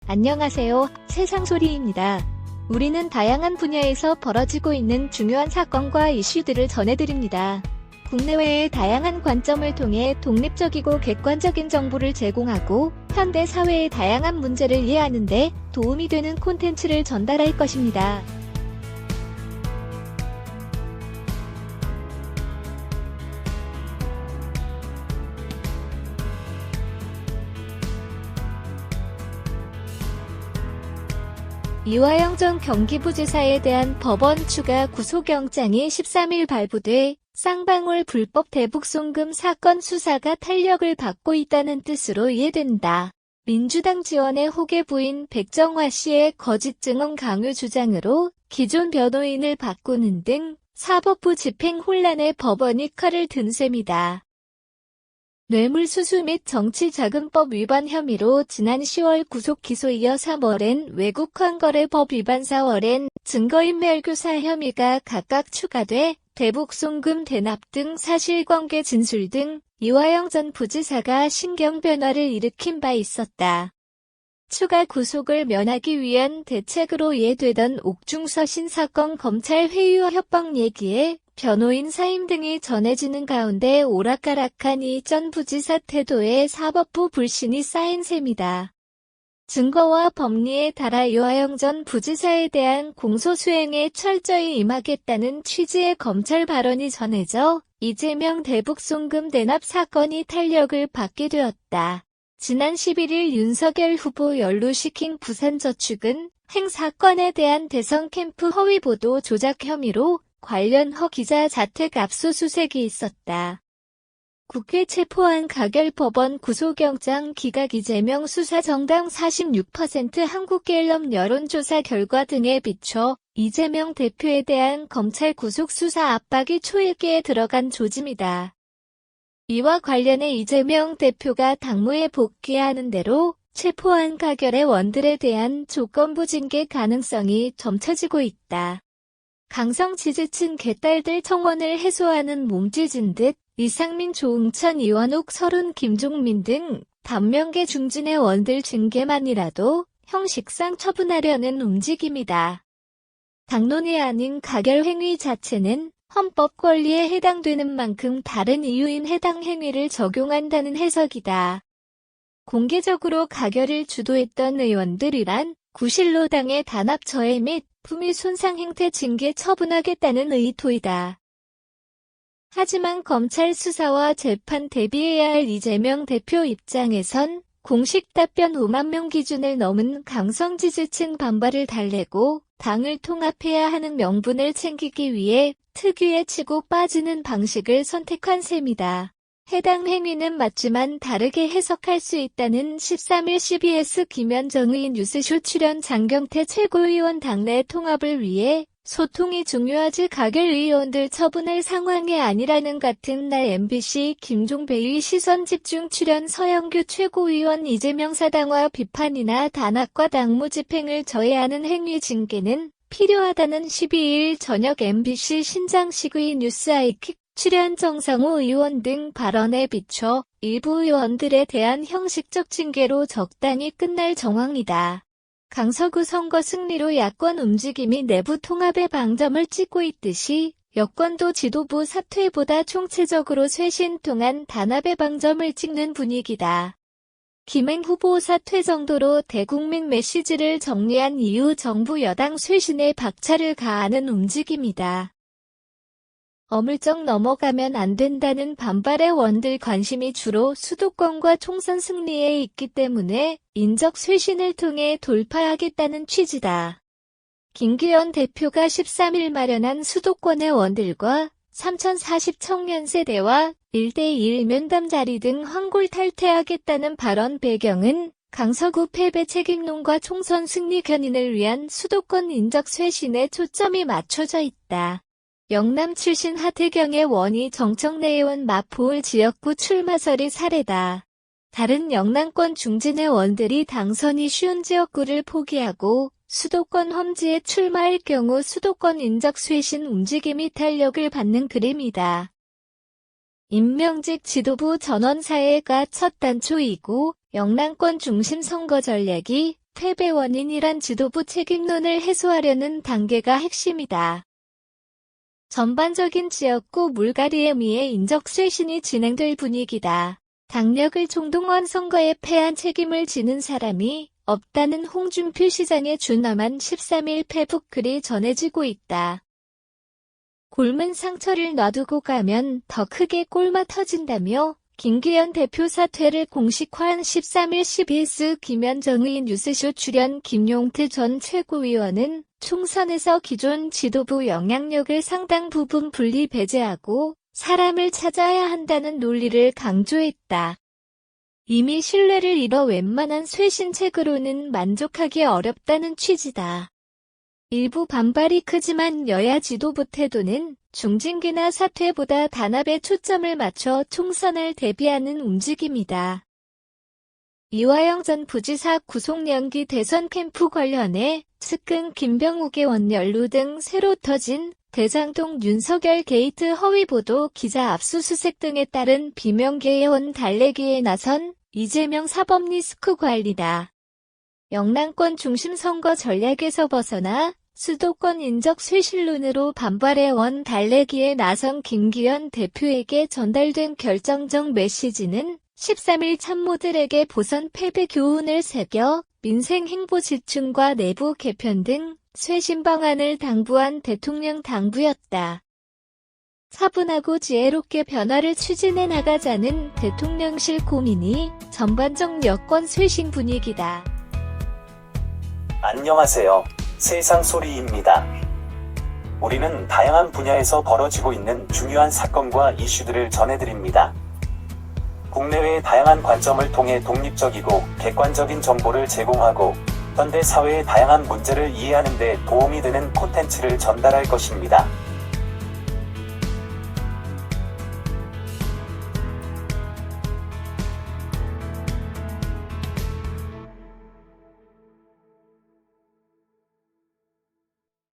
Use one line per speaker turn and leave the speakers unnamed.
안녕하세요. 세상소리입니다. 우리는 다양한 분야에서 벌어지고 있는 중요한 사건과 이슈들을 전해드립니다. 국내외의 다양한 관점을 통해 독립적이고 객관적인 정보를 제공하고 현대 사회의 다양한 문제를 이해하는 데 도움이 되는 콘텐츠를 전달할 것입니다. 이화영 전 경기부지사에 대한 법원 추가 구속영장이 13일 발부돼 쌍방울 불법 대북송금 사건 수사가 탄력을 받고 있다는 뜻으로 이해된다. 민주당 지원의 호계 부인 백정화 씨의 거짓 증언 강요 주장으로 기존 변호인을 바꾸는 등 사법부 집행 혼란에 법원이 칼을 든 셈이다. 뇌물수수 및 정치자금법 위반 혐의로 지난 10월 구속 기소 이어 3월엔 외국환거래법 위반 4월엔 증거인멸교사 혐의가 각각 추가돼 대북송금 대납 등 사실관계 진술 등 이화영 전 부지사가 신경변화를 일으킨 바 있었다. 추가 구속을 면하기 위한 대책으로 이해되던 옥중서신 사건 검찰 회유와 협박 얘기에 변호인 사임 등이 전해지는 가운데 오락가락한 이 전 부지사 태도에 사법부 불신이 쌓인 셈이다. 증거와 법리에 따라 이화영 전 부지사에 대한 공소수행에 철저히 임하겠다는 취지의 검찰 발언이 전해져 이재명 대북송금 대납 사건이 탄력을 받게 되었다. 지난 11일 윤석열 후보 연루시킨 부산저축은 행사건에 대한 대선 캠프 허위 보도 조작 혐의로 관련 허 기자 자택 압수수색이 있었다. 국회 체포한 가결법원 구속영장 기각 이재명 수사 정당 46% 한국갤럽 여론조사 결과 등에 비춰 이재명 대표에 대한 검찰 구속수사 압박이 초일기에 들어간 조짐이다. 이와 관련해 이재명 대표가 당무에 복귀하는 대로 체포한 가결의 원들에 대한 조건부 징계 가능성이 점쳐지고 있다. 강성 지지층 개딸들 청원을 해소하는 몸짓인 듯 이상민, 조응천, 이완욱, 서른, 김종민 등 단명계 중진의 원들 징계만이라도 형식상 처분하려는 움직임이다. 당론이 아닌 가결 행위 자체는 헌법 권리에 해당되는 만큼 다른 이유인 해당 행위를 적용한다는 해석이다. 공개적으로 가결을 주도했던 의원들이란 구실노당의 단합 저해 및 품위 손상 행태 징계 처분하겠다는 의도이다. 하지만 검찰 수사와 재판 대비해야 할 이재명 대표 입장에선 공식 답변 5만 명 기준을 넘은 강성 지지층 반발을 달래고 당을 통합해야 하는 명분을 챙기기 위해 특유의 치고 빠지는 방식을 선택한 셈이다. 해당 행위는 맞지만 다르게 해석할 수 있다는 13일 CBS 김현정의 뉴스쇼 출연 장경태 최고위원 당내 통합을 위해 소통이 중요하지 가결 의원들 처분할 상황이 아니라는 같은 날 MBC 김종배의 시선집중 출연 서영규 최고위원 이재명 사당화 비판이나 단합과 당무 집행을 저해하는 행위 징계는 필요하다는 12일 저녁 MBC 신장식의 뉴스 아이킥 출연 정상호 의원 등 발언에 비춰 일부 의원들에 대한 형식적 징계로 적당히 끝날 정황이다. 강서구 선거 승리로 야권 움직임이 내부 통합의 방점을 찍고 있듯이 여권도 지도부 사퇴보다 총체적으로 쇄신 통한 단합의 방점을 찍는 분위기다. 김행 후보 사퇴 정도로 대국민 메시지를 정리한 이후 정부 여당 쇄신에 박차를 가하는 움직임이다. 어물쩍 넘어가면 안 된다는 반발의 원들 관심이 주로 수도권과 총선 승리에 있기 때문에 인적 쇄신을 통해 돌파하겠다는 취지다. 김기현 대표가 13일 마련한 수도권의 원들과 3040 청년 세대와 1대1 면담 자리 등 황골 탈퇴하겠다는 발언 배경은 강서구 패배 책임론과 총선 승리 견인을 위한 수도권 인적 쇄신에 초점이 맞춰져 있다. 영남 출신 하태경의 원이 정청래의원 마포울 지역구 출마설이 사례다. 다른 영남권 중진의 원들이 당선이 쉬운 지역구를 포기하고 수도권 험지에 출마할 경우 수도권 인적 쇄신 움직임이 탄력을 받는 그림이다. 임명직 지도부 전원사회가 첫 단초이고 영남권 중심 선거 전략이 패배 원인이란 지도부 책임론을 해소하려는 단계가 핵심이다. 전반적인 지역구 물갈이에 의해 인적 쇄신이 진행될 분위기다. 당력을 총동원 선거에 패한 책임을 지는 사람이 없다는 홍준표 시장의 준엄한 13일 페북 글이 전해지고 있다. 곪은 상처를 놔두고 가면 더 크게 꼴마 터진다며 김기현 대표 사퇴를 공식화한 13일 CBS 김현정의 뉴스쇼 출연 김용태 전 최고위원은 총선에서 기존 지도부 영향력을 상당 부분 분리 배제하고 사람을 찾아야 한다는 논리를 강조했다. 이미 신뢰를 잃어 웬만한 쇄신책으로는 만족하기 어렵다는 취지다. 일부 반발이 크지만 여야 지도부 태도는 중징계나 사퇴보다 단합에 초점을 맞춰 총선을 대비하는 움직임이다. 이화영 전 부지사 구속 연기 대선 캠프 관련해 측근 김병욱의 원연루 등 새로 터진 대장동 윤석열 게이트 허위보도 기자 압수수색 등에 따른 비명계의원 달래기에 나선 이재명 사법 리스크 관리다. 영남권 중심 선거 전략에서 벗어나 수도권 인적 쇄신론으로 반발해온 달래기에 나선 김기현 대표에게 전달된 결정적 메시지는 13일 참모들에게 보선 패배 교훈을 새겨 민생 행보 집중과 내부 개편 등 쇄신 방안을 당부한 대통령 당부였다. 차분하고 지혜롭게 변화를 추진해 나가자는 대통령실 고민이 전반적 여권 쇄신 분위기다.
안녕하세요. 세상 소리입니다. 우리는 다양한 분야에서 벌어지고 있는 중요한 사건과 이슈들을 전해드립니다. 국내외의 다양한 관점을 통해 독립적이고 객관적인 정보를 제공하고 현대 사회의 다양한 문제를 이해하는 데 도움이 되는 콘텐츠를 전달할 것입니다.